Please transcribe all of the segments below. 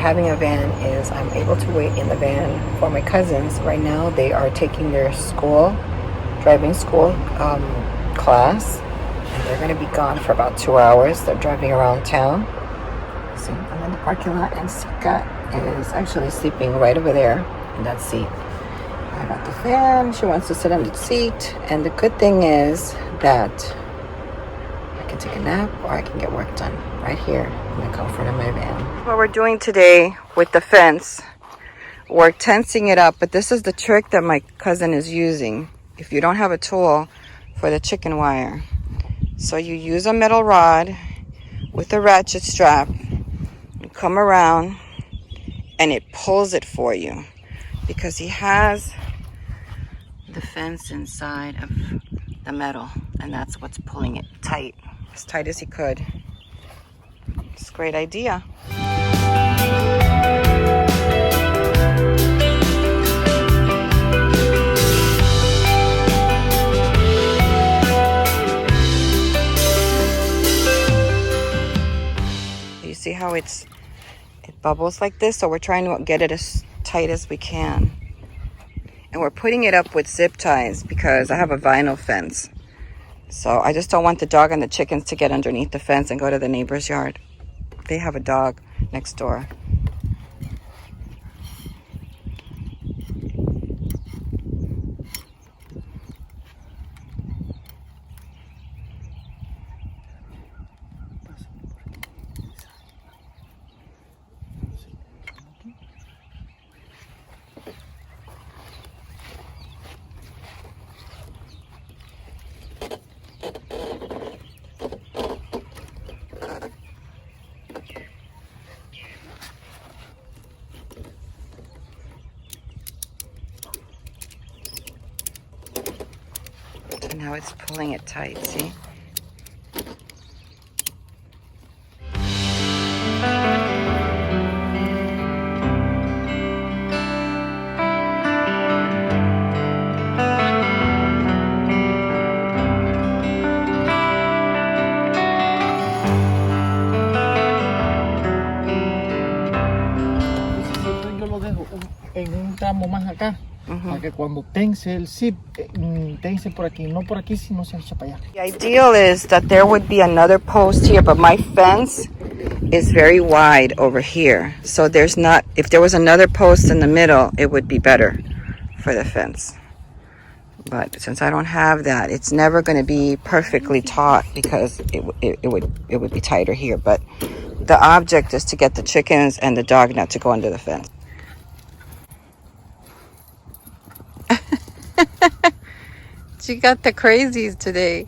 having a van is I'm able to wait in the van for my cousins. Right now they are taking their driving school class, and they're going to be gone for about 2 hours. They're driving around town. See, I'm in the parking lot, and Sika is actually sleeping right over there in that seat. I got the fan. She wants to sit on the seat, and the good thing is that I can take a nap or I can get work done right here in the comfort of my van. What we're doing today with the fence, we're tensing it up, but this is the trick that my cousin is using. If you don't have a tool for the chicken wire, so you use a metal rod with a ratchet strap, you come around and it pulls it for you, because he has the fence inside of the metal, and that's what's pulling it tight, as tight as he could. It's a great idea. You see how it bubbles like this? So we're trying to get it as tight as we can. And we're putting it up with zip ties because I have a vinyl fence. So I just don't want the dog and the chickens to get underneath the fence and go to the neighbor's yard. They have a dog next door. Now it's pulling it tight, see? Yo lo dejo en un tramo más acá. Para que cuando tense el zip, tense por aquí, no por aquí, sino se echa para allá. The ideal is that there would be another post here, but my fence is very wide over here. So there's not, if there was another post in the middle, it would be better for the fence. But since I don't have that, it's never going to be perfectly taut because it would be tighter here. But the object is to get the chickens and the dog not to go under the fence. She got the crazies today.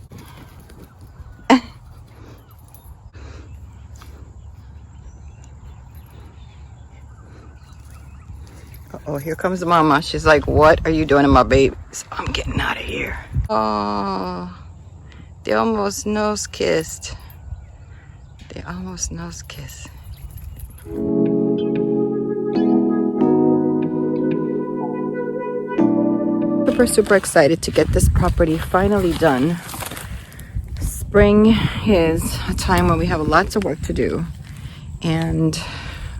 Oh, here comes Mama. She's like, what are you doing to my babies? I'm getting out of here. Oh, they almost nose kissed. They almost nose kissed. Super excited to get this property finally done. Spring is a time when we have lots of work to do, and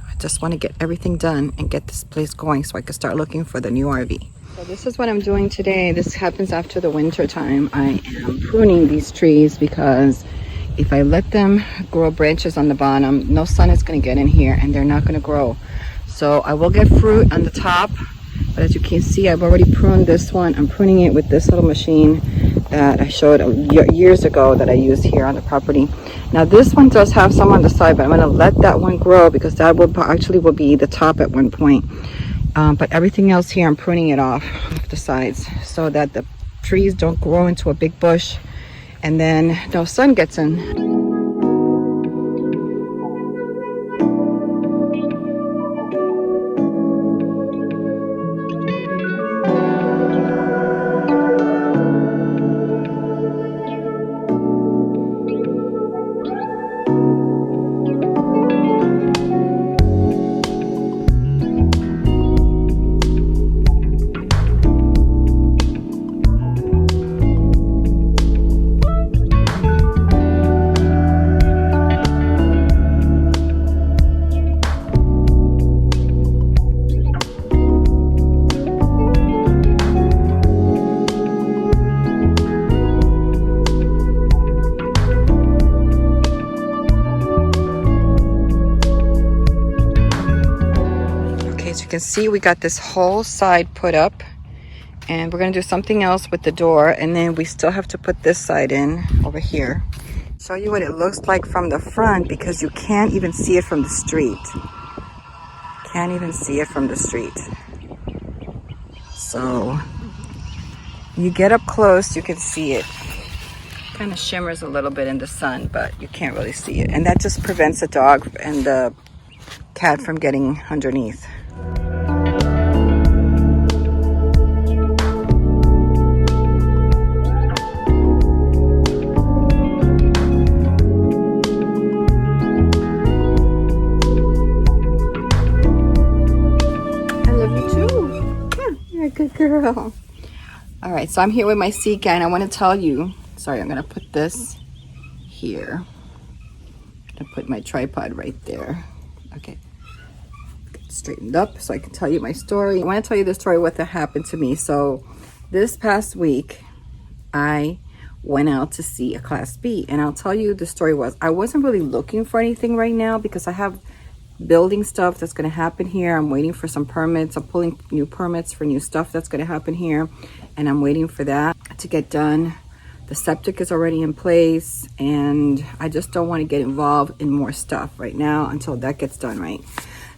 I just want to get everything done and get this place going so I can start looking for the new RV. So this is what I'm doing today. This happens after the winter time. I am pruning these trees because if I let them grow branches on the bottom, no sun is going to get in here and they're not going to grow. So I will get fruit on the top. But as you can see, I've already pruned this one. I'm pruning it with this little machine that I showed years ago that I used here on the property. Now this one does have some on the side, but I'm going to let that one grow because that will be the top at one point. But everything else here, I'm pruning it off the sides so that the trees don't grow into a big bush and then no sun gets in. can see, we got this whole side put up, and we're gonna do something else with the door, and then we still have to put this side in over here. Show you what it looks like from the front, because you can't even see it from the street. Can't even see it from the street. So you get up close, you can see it. Kind of shimmers a little bit in the sun, but you can't really see it. And that just prevents the dog and the cat from getting underneath. I love you too. Yeah, you're a good girl. All right, so I'm here with my Sika, and I want to tell you, sorry, I'm gonna put this here. I'm gonna put my tripod right there. Okay, get straightened up so I can tell you my story. I want to tell you the story, what happened to me. So this past week, I went out to see a Class B, and I'll tell you the story was, I wasn't really looking for anything right now because I have building stuff that's going to happen here. I'm waiting for some permits. I'm pulling new permits for new stuff that's going to happen here, and I'm waiting for that to get done. The septic is already in place, and I just don't want to get involved in more stuff right now until that gets done, right?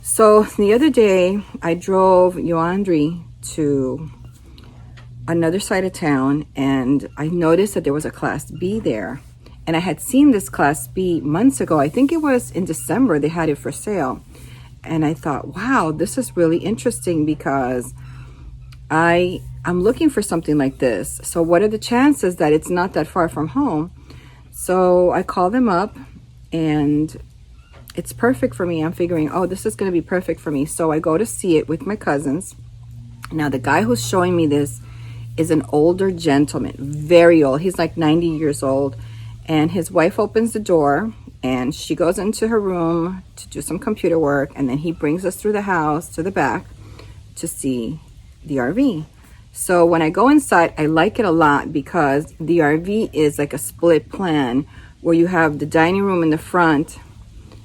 So the other day, I drove Yoandri to another side of town, and I noticed that there was a Class B there. And I had seen this Class B months ago. I think it was in December they had it for sale. And I thought, wow, this is really interesting, because I'm looking for something like this. So what are the chances that it's not that far from home? So I call them up, and it's perfect for me. I'm figuring, oh, this is going to be perfect for me. So I go to see it with my cousins. Now, the guy who's showing me this is an older gentleman, very old. He's like 90 years old. And his wife opens the door, and she goes into her room to do some computer work, and then he brings us through the house to the back to see the RV. So when I go inside, I like it a lot, because the RV is like a split plan where you have the dining room in the front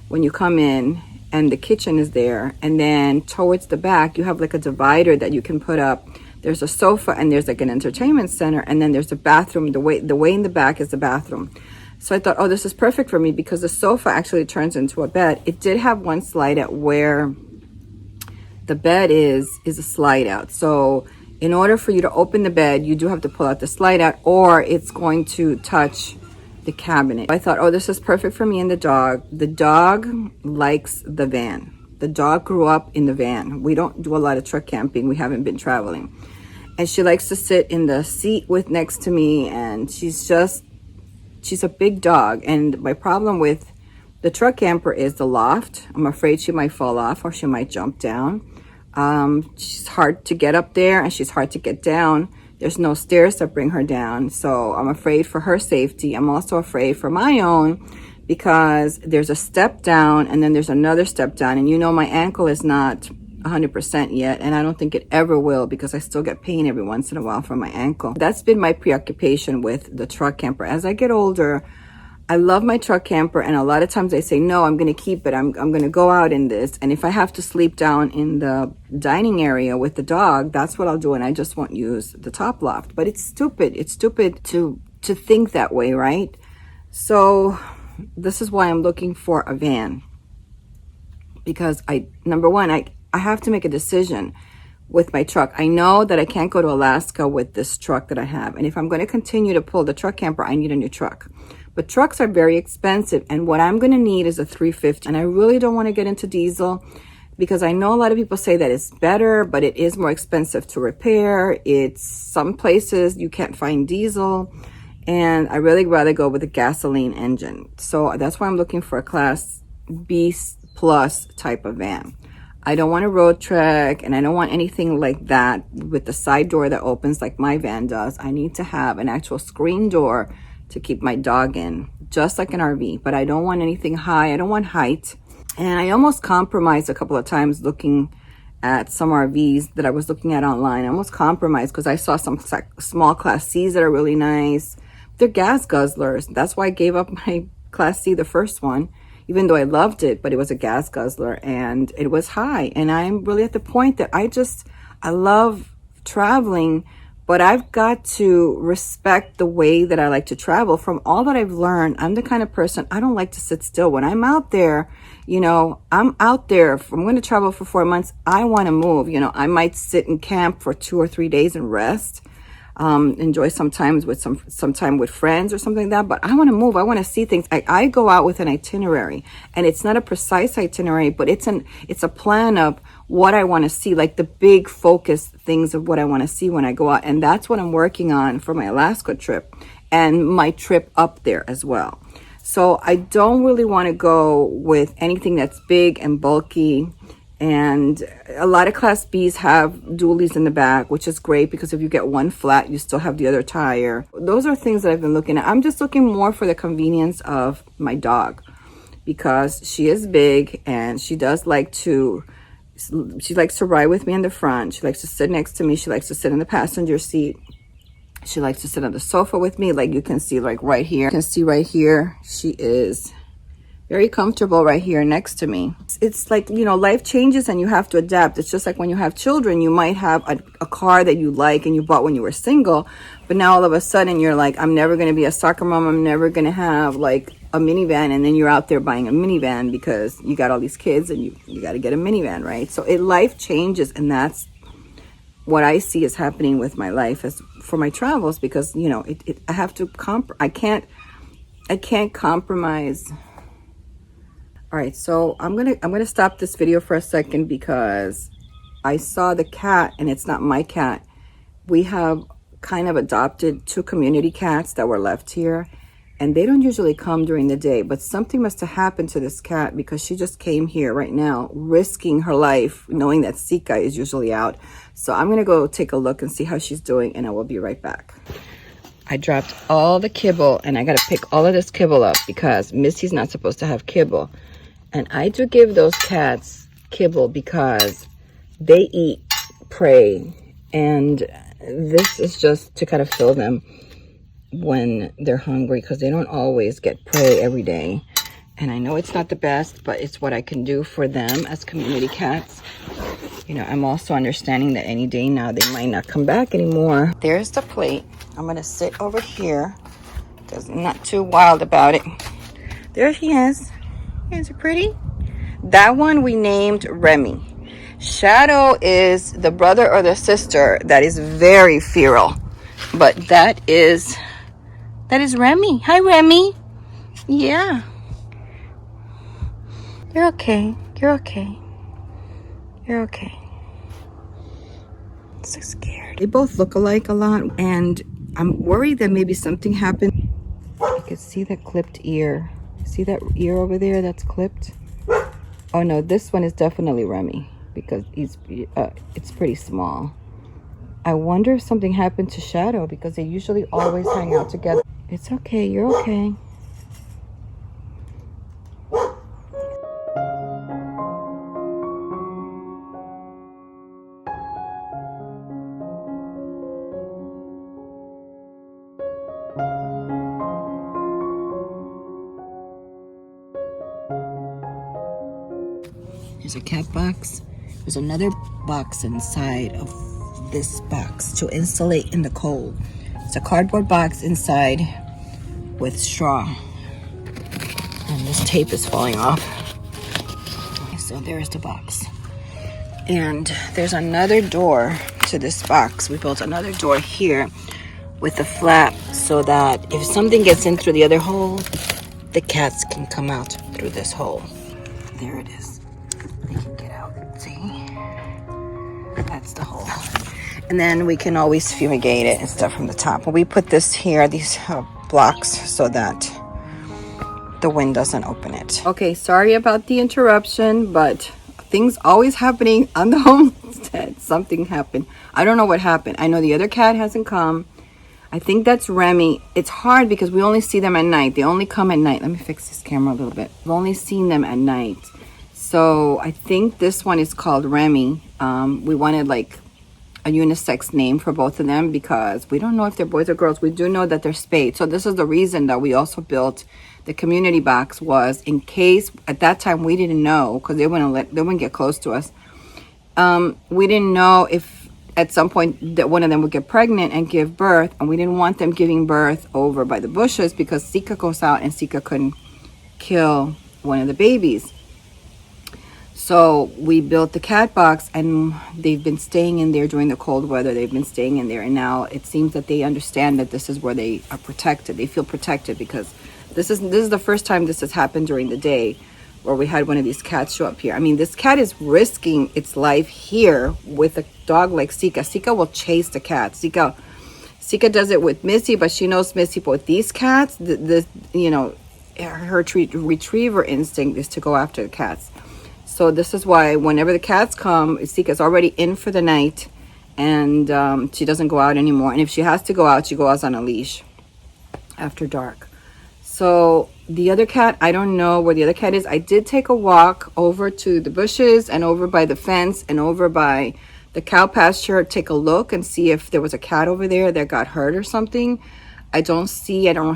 when you come in, and the kitchen is there, and then towards the back you have like a divider that you can put up. There's a sofa, and there's like an entertainment center, and then there's a bathroom. The way in the back is the bathroom. So I thought, oh, this is perfect for me, because the sofa actually turns into a bed. It did have one slide out where the bed is a slide out. So in order for you to open the bed, you do have to pull out the slide out, or it's going to touch the cabinet. I thought, oh, this is perfect for me and the dog. The dog likes the van. The dog grew up in the van. We don't do a lot of truck camping. We haven't been traveling. And she likes to sit in the seat next to me, and she's a big dog. And my problem with the truck camper is the loft. I'm afraid she might fall off, or she might jump down. She's hard to get up there, and she's hard to get down. There's no stairs that bring her down. So I'm afraid for her safety. I'm also afraid for my own, because there's a step down, and then there's another step down. And you know, my ankle is not 100% yet, and I don't think it ever will, because I still get pain every once in a while from my ankle. That's been my preoccupation with the truck camper. As I get older, I love my truck camper, and a lot of times I say, no, I'm going to keep it. I'm going to go out in this, and if I have to sleep down in the dining area with the dog, that's what I'll do, and I just won't use the top loft. But it's stupid. It's stupid to think that way, right? So this is why I'm looking for a van, because number one, I have to make a decision with my truck. I know that I can't go to Alaska with this truck that I have. And if I'm going to continue to pull the truck camper, I need a new truck. But trucks are very expensive. And what I'm going to need is a 350. And I really don't want to get into diesel, because I know a lot of people say that it's better, but it is more expensive to repair. It's some places you can't find diesel. And I really rather go with a gasoline engine. So that's why I'm looking for a Class B plus type of van. I don't want a road trek, and I don't want anything like that with the side door that opens like my van does. I need to have an actual screen door to keep my dog in, just like an RV. But I don't want anything high. I don't want height. And I almost compromised a couple of times looking at some RVs that I was looking at online. I almost compromised because I saw some small Class Cs that are really nice. They're gas guzzlers. That's why I gave up my Class C, the first one. even though I loved it, but it was a gas guzzler and it was high. And I'm really at the point that I love traveling, but I've got to respect the way that I like to travel. From all that I've learned, I'm the kind of person, I don't like to sit still. When I'm out there, you know, I'm out there. If I'm going to travel for 4 months, I want to move. You know, I might sit in camp for 2 or 3 days and rest. Enjoy sometimes with some time with friends or something like that, but I want to move. I want to see things. I go out with an itinerary, and it's not a precise itinerary, but it's a plan of what I want to see, like the big focus things of what I want to see when I go out. And that's what I'm working on for my Alaska trip and my trip up there as well. So I don't really want to go with anything that's big and bulky. And a lot of Class Bs have dualies in the back, which is great because if you get one flat, you still have the other tire. Those are things that I've been looking at. I'm just looking more for the convenience of my dog because she is big and she likes to ride with me in the front. She likes to sit next to me. She likes to sit in the passenger seat. She likes to sit on the sofa with me. Like you can see, like right here. You can see right here, she is very comfortable right here next to me. It's like, you know, life changes and you have to adapt. It's just like when you have children, you might have a car that you like and you bought when you were single, but now all of a sudden you're like, I'm never going to be a soccer mom. I'm never going to have like a minivan. And then you're out there buying a minivan because you got all these kids and you got to get a minivan, right? So life changes, and that's what I see is happening with my life as for my travels, because, you know, I have to I can't compromise. All right, so I'm gonna stop this video for a second because I saw the cat, and it's not my cat. We have kind of adopted 2 community cats that were left here, and they don't usually come during the day, but something must have happened to this cat because she just came here right now, risking her life, knowing that Sika is usually out. So I'm gonna go take a look and see how she's doing, and I will be right back. I dropped all the kibble, and I gotta pick all of this kibble up because Missy's not supposed to have kibble. And I do give those cats kibble because they eat prey. And this is just to kind of fill them when they're hungry because they don't always get prey every day. And I know it's not the best, but it's what I can do for them as community cats. You know, I'm also understanding that any day now they might not come back anymore. There's the plate. I'm going to sit over here because I'm not too wild about it. There she is. Is it pretty? That one we named Remy. Shadow is the brother or the sister that is very feral, but that is Remy. Hi, Remy. Yeah, you're okay. You're okay. You're okay. I'm so scared. They both look alike a lot, and I'm worried that maybe something happened. You can see that clipped ear. See that ear over there that's clipped? Oh no, this one is definitely Remy because it's pretty small. I wonder if something happened to Shadow because they usually always hang out together. It's okay, you're okay. There's a cat box. There's another box inside of this box to insulate in the cold. It's a cardboard box inside with straw. And this tape is falling off. So there's the box. And there's another door to this box. We built another door here with a flap so that if something gets in through the other hole, the cats can come out through this hole. There it is. They can get out. See? That's the hole. And then we can always fumigate it and stuff from the top. But we put this here, these blocks, so that the wind doesn't open it. Okay, sorry about the interruption, but things always happening on the homestead. Something happened. I don't know what happened. I know the other cat hasn't come. I think that's Remy. It's hard because we only see them at night. They only come at night. Let me fix this camera a little bit. We've only seen them at night. So I think this one is called Remy. We wanted like a unisex name for both of them because we don't know if they're boys or girls. We do know that they're spayed. So this is the reason that we also built the community box was in case at that time we didn't know, because they wouldn't get close to us. We didn't know if at some point that one of them would get pregnant and give birth, and we didn't want them giving birth over by the bushes because Sika goes out and Sika couldn't kill one of the babies. So we built the cat box, and they've been staying in there during the cold weather. They've been staying in there, and now it seems that they understand that this is where they are protected. They feel protected because this is the first time this has happened during the day, where we had one of these cats show up here. I mean, this cat is risking its life here with a dog like Sika. Sika will chase the cat. Sika does it with Missy, but she knows Missy. But with these cats, her retriever instinct is to go after the cats. So this is why whenever the cats come, Sika's already in for the night, and she doesn't go out anymore. And if she has to go out, she goes on a leash after dark. So the other cat, I don't know where the other cat is. I did take a walk over to the bushes and over by the fence and over by the cow pasture, take a look and see if there was a cat over there that got hurt or something. I don't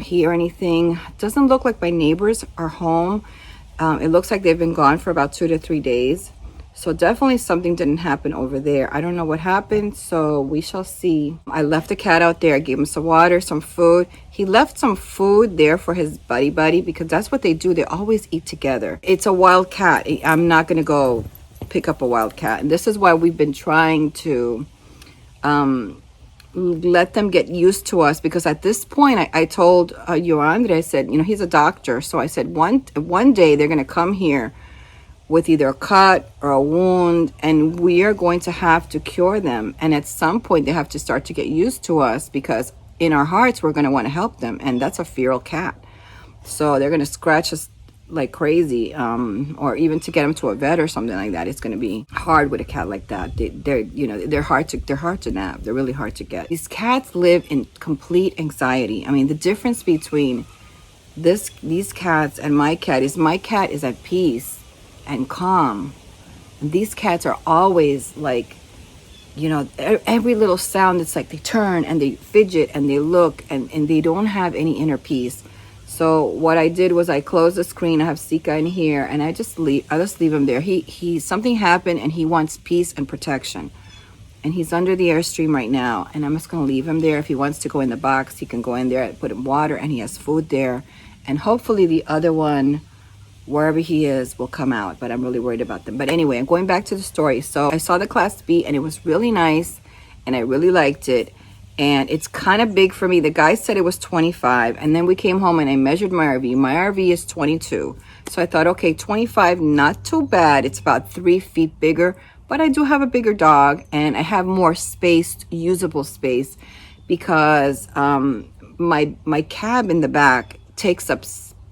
hear anything. It doesn't look like my neighbors are home. It looks like they've been gone for about 2 to 3 days. So definitely something didn't happen over there. I don't know what happened, so we shall see. I left the cat out there. I gave him some water, some food. He left some food there for his buddy because that's what they do. They always eat together. It's a wild cat. I'm not going to go pick up a wild cat. And this is why we've been trying to let them get used to us, because at this point I told Yoandre, I said, he's a doctor, so I said one day they're going to come here with either a cut or a wound, and we are going to have to cure them, and at some point they have to start to get used to us, because in our hearts we're going to want to help them, and that's a feral cat, so they're going to scratch us like crazy, or even to get them to a vet or something like that. It's going to be hard with a cat like that. They're hard to nab. They're really hard to get. These cats live in complete anxiety. I mean, the difference between these cats and my cat is at peace and calm. And these cats are always like, every little sound, it's like they turn and they fidget and they look, and they don't have any inner peace. So what I did was I closed the screen. I have Sika in here, and I just leave him there. He something happened, and he wants peace and protection, and he's under the Airstream right now. And I'm just gonna leave him there. If he wants to go in the box, he can go in there. I put him water, and he has food there. And hopefully the other one, wherever he is, will come out. But I'm really worried about them. But anyway, I'm going back to the story. So I saw the Class B, and it was really nice, and I really liked it. And it's kind of big for me. The guy said it was 25, and then we came home and I measured my RV. My RV is 22. So I thought, okay, 25, not too bad. It's about 3 feet bigger, but I do have a bigger dog, and I have more space, usable space, because my cab in the back takes up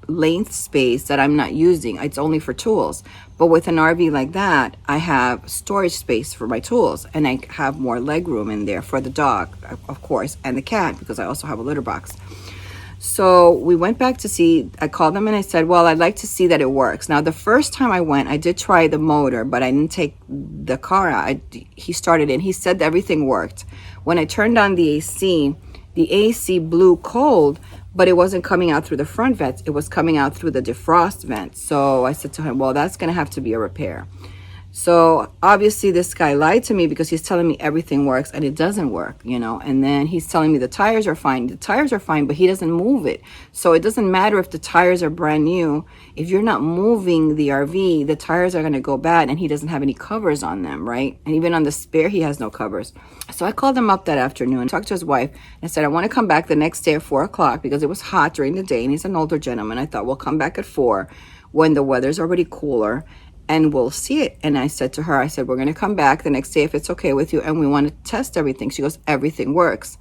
length space that I'm not using. It's only for tools. But with an RV like that, I have storage space for my tools, and I have more leg room in there for the dog, of course, and the cat, because I also have a litter box. So we went back to see. I called them and I said, well, I'd like to see that it works. Now, the first time I went, I did try the motor, but I didn't take the car out. He started it. He said everything worked. When I turned on the AC blew cold, but it wasn't coming out through the front vents. It was coming out through the defrost vent. So I said to him, well, that's going to have to be a repair. So obviously this guy lied to me, because he's telling me everything works and it doesn't work, and then he's telling me the tires are fine. The tires are fine, but he doesn't move it. So it doesn't matter if the tires are brand new. If you're not moving the RV, the tires are going to go bad, and he doesn't have any covers on them, right? And even on the spare, he has no covers. So I called him up that afternoon, talked to his wife, and said, I want to come back the next day at 4 o'clock, because it was hot during the day, and he's an older gentleman. I thought, we'll come back at 4 when the weather's already cooler, and we'll see it. And I said to her, we're going to come back the next day if it's okay with you, and we want to test everything. She goes, everything works.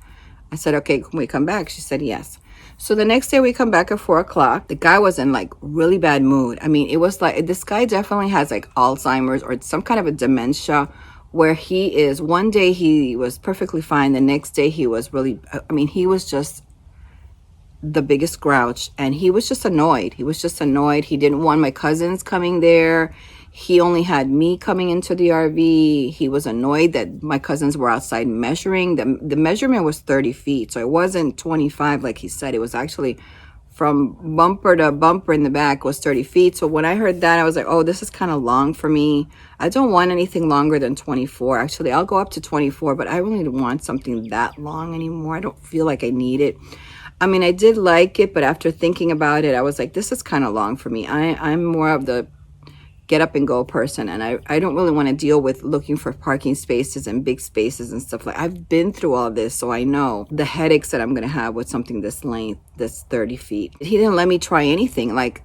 I said, okay, can we come back? She said, yes. So the next day we come back at 4 o'clock. The guy was in like really bad mood. I mean, it was like, this guy definitely has like Alzheimer's or some kind of a dementia, where he is, one day he was perfectly fine. The next day he was really, he was just the biggest grouch, and he was just annoyed. He didn't want my cousins coming there. He only had me coming into the RV. He was annoyed that my cousins were outside measuring. The measurement was 30 feet. So it wasn't 25 like he said. It was actually from bumper to bumper in the back was 30 feet. So when I heard that, I was like, oh, this is kind of long for me. I don't want anything longer than 24. Actually, I'll go up to 24, but I really don't want something that long anymore. I don't feel like I need it. I mean, I did like it, but after thinking about it, I was like, this is kind of long for me. I'm more of the get up and go person, and I don't really want to deal with looking for parking spaces and big spaces and stuff. Like, I've been through all this, so I know the headaches that I'm going to have with something this length, this 30 feet. He didn't let me try anything. Like,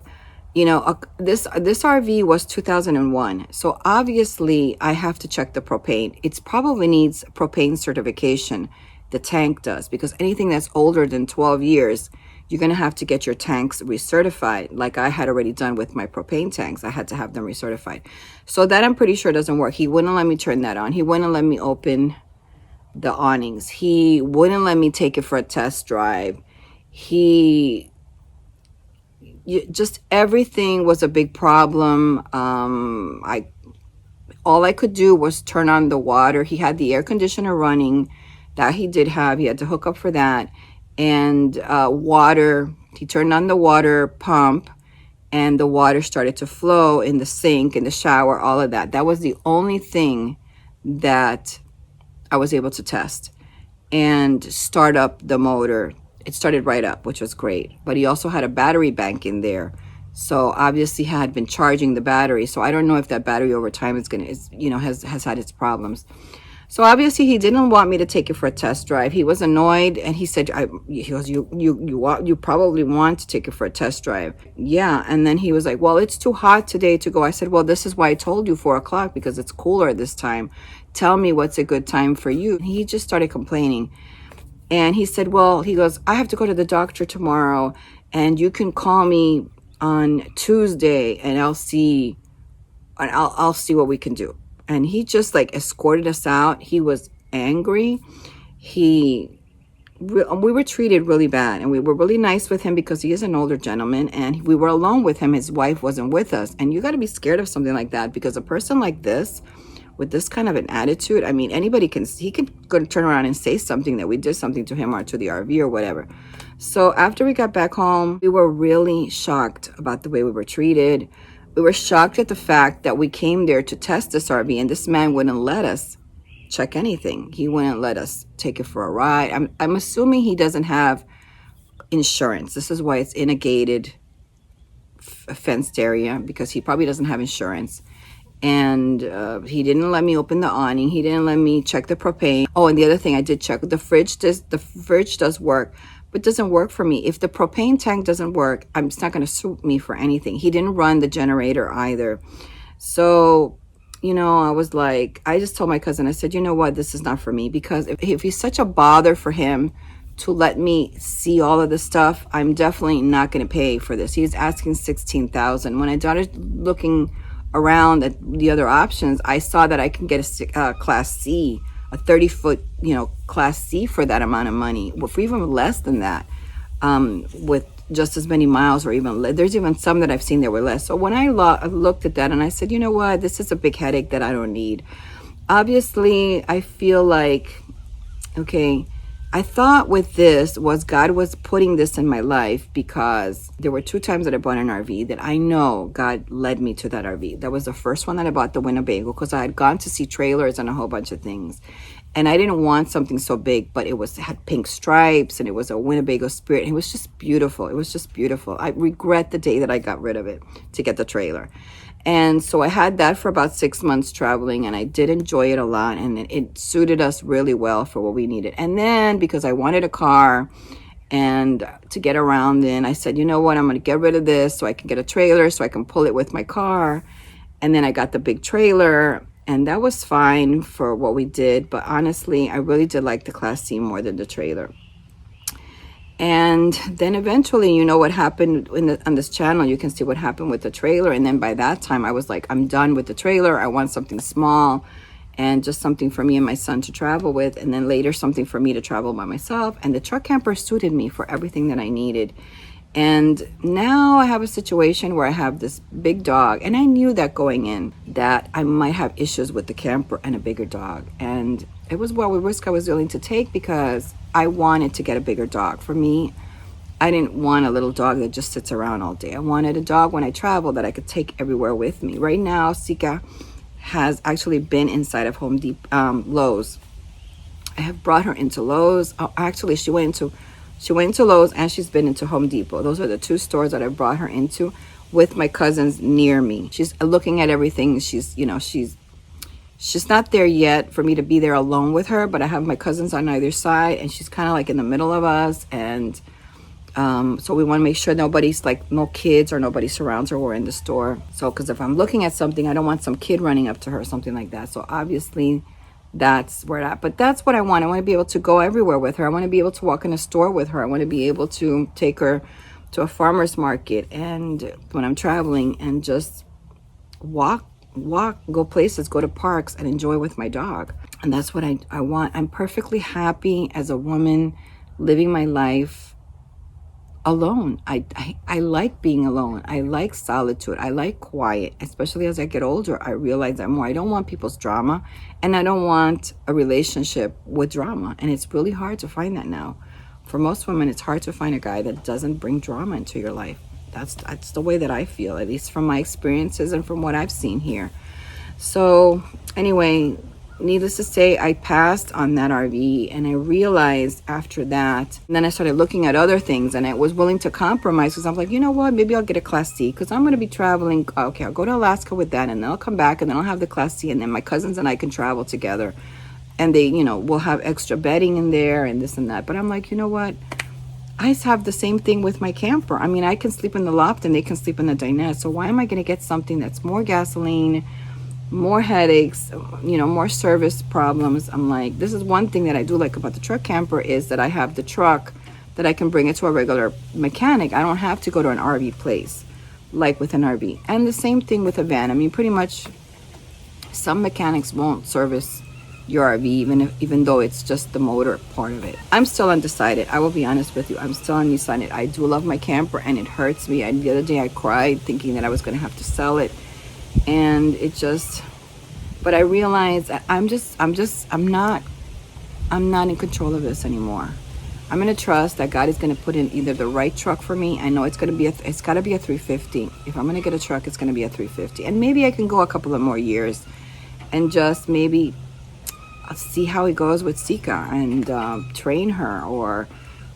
you know, this RV was 2001, so obviously I have to check the propane. It probably needs propane certification. The tank does, because anything that's older than 12 years, you're going to have to get your tanks recertified, like I had already done with my propane tanks. I had to have them recertified. So that, I'm pretty sure, doesn't work. He wouldn't let me turn that on. He wouldn't let me open the awnings. He wouldn't let me take it for a test drive. Just everything was a big problem. All I could do was turn on the water. He had the air conditioner running. That he did have. He had to hook up for that. And water, he turned on the water pump, and the water started to flow in the sink, in the shower, all of that. That was the only thing that I was able to test and start up the motor. It started right up, which was great. But he also had a battery bank in there. So obviously had been charging the battery. So I don't know if that battery over time has had its problems. So obviously he didn't want me to take it for a test drive. He was annoyed, and he said, you probably want to take it for a test drive. Yeah. And then he was like, well, it's too hot today to go. I said, well, this is why I told you 4 o'clock, because it's cooler this time. Tell me what's a good time for you. He just started complaining. And he said, well, he goes, I have to go to the doctor tomorrow, and you can call me on Tuesday, and I'll see what we can do. And he just like escorted us out. He was angry. We were treated really bad, and we were really nice with him because he is an older gentleman, and we were alone with him. His wife wasn't with us. And you got to be scared of something like that, because a person like this, with this kind of an attitude, I mean, anybody can go turn around and say something, that we did something to him or to the RV or whatever. So after we got back home, we were really shocked about the way we were treated. We were shocked at the fact that we came there to test this RV, and this man wouldn't let us check anything. He wouldn't let us take it for a ride. I'm assuming he doesn't have insurance. This is why it's in a gated, fenced area, because he probably doesn't have insurance. And he didn't let me open the awning. He didn't let me check the propane. Oh, and the other thing I did check, the fridge does work, but doesn't work for me. If the propane tank doesn't work, it's not going to suit me for anything. He didn't run the generator either. So, I was like, I just told my cousin, I said, you know what, this is not for me, because if he's such a bother for him to let me see all of this stuff, I'm definitely not going to pay for this. He's asking $16,000. When I started looking around at the other options, I saw that I can get a Class C, a 30-foot, Class C for that amount of money, for even less than that, with just as many miles, or even there's even some that I've seen that were less. So when I looked at that, and I said, you know what, this is a big headache that I don't need. Obviously, I feel like, okay, I thought with this was God was putting this in my life, because there were 2 times that I bought an RV that I know God led me to that RV. That was the first one that I bought, the Winnebago, because I had gone to see trailers and a whole bunch of things. And I didn't want something so big, but it had pink stripes, and it was a Winnebago Spirit. And it was just beautiful. It was just beautiful. I regret the day that I got rid of it to get the trailer. And so I had that for about 6 months traveling, and I did enjoy it a lot, and it suited us really well for what we needed. And then, because I wanted a car and to get around in, I said, you know what, I'm going to get rid of this so I can get a trailer so I can pull it with my car. And then I got the big trailer, and that was fine for what we did. But honestly, I really did like the Class C more than the trailer. And then eventually, what happened on this channel, you can see what happened with the trailer. And then by that time, I was like, I'm done with the trailer. I want something small and just something for me and my son to travel with. And then later, something for me to travel by myself. And the truck camper suited me for everything that I needed. And now I have a situation where I have this big dog. And I knew that going in that I might have issues with the camper and a bigger dog. And it was a risk I was willing to take, because I wanted to get a bigger dog. For me, I didn't want a little dog that just sits around all day. I wanted a dog when I travel that I could take everywhere with me. Right now, Sika has actually been inside of Lowe's. I have brought her into Lowe's. Oh, actually, she went into Lowe's and she's been into Home Depot. Those are the two stores that I brought her into with my cousins near me. She's looking at everything. She's not there yet for me to be there alone with her, but I have my cousins on either side, and she's kind of like in the middle of us. And so we want to make sure nobody's like, no kids or nobody surrounds her. We're in the store. So, because if I'm looking at something, I don't want some kid running up to her or something like that. So obviously that's where that, but that's what I want. I want to be able to go everywhere with her. I want to be able to walk in a store with her. I want to be able to take her to a farmer's market and when I'm traveling and just walk, go places, go to parks and enjoy with my dog. And that's what I want. I'm perfectly happy as a woman living my life alone. I like being alone. I like solitude. I like quiet, especially as I get older. I realize that more. I don't want people's drama, and I don't want a relationship with drama. And it's really hard to find that now. For most women, it's hard to find a guy that doesn't bring drama into your life. That's the way that I feel, at least from my experiences and from what I've seen here. So anyway, needless to say, I passed on that RV, and I realized after that, and then I started looking at other things, and I was willing to compromise because I'm like, you know what, maybe I'll get a Class C because I'm going to be traveling. Okay, I'll go to Alaska with that, and then I'll come back, and then I'll have the Class C, and then my cousins and I can travel together, and they, we'll have extra bedding in there and this and that. But I'm like, you know what, I have the same thing with my camper. I mean, I can sleep in the loft and they can sleep in the dinette, so why am I going to get something that's more gasoline, more headaches, more service problems? I'm like, this is one thing that I do like about the truck camper is that I have the truck that I can bring it to a regular mechanic. I don't have to go to an RV place like with an RV. And the same thing with a van. I mean, pretty much some mechanics won't service your RV even though it's just the motor part of it. I'm still undecided. I will be honest with you. I'm still undecided. I do love my camper and it hurts me. The other day I cried thinking that I was going to have to sell it. And it just, but I realized that I'm not in control of this anymore. I'm going to trust that God is going to put in either the right truck for me. I know it's got to be a 350. If I'm going to get a truck, it's going to be a 350. And maybe I can go a couple of more years and just maybe see how it goes with Sika and train her or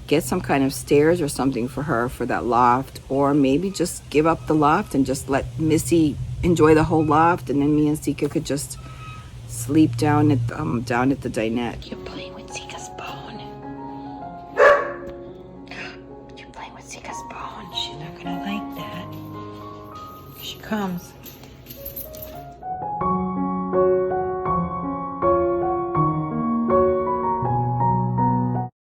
get some kind of stairs or something for her for that loft, or maybe just give up the loft and just let Missy enjoy the whole loft, and then me and Sika could just sleep down at the dinette. You're playing with Sika's bone. You're playing with Sika's bone. She's not gonna like that. Here she comes.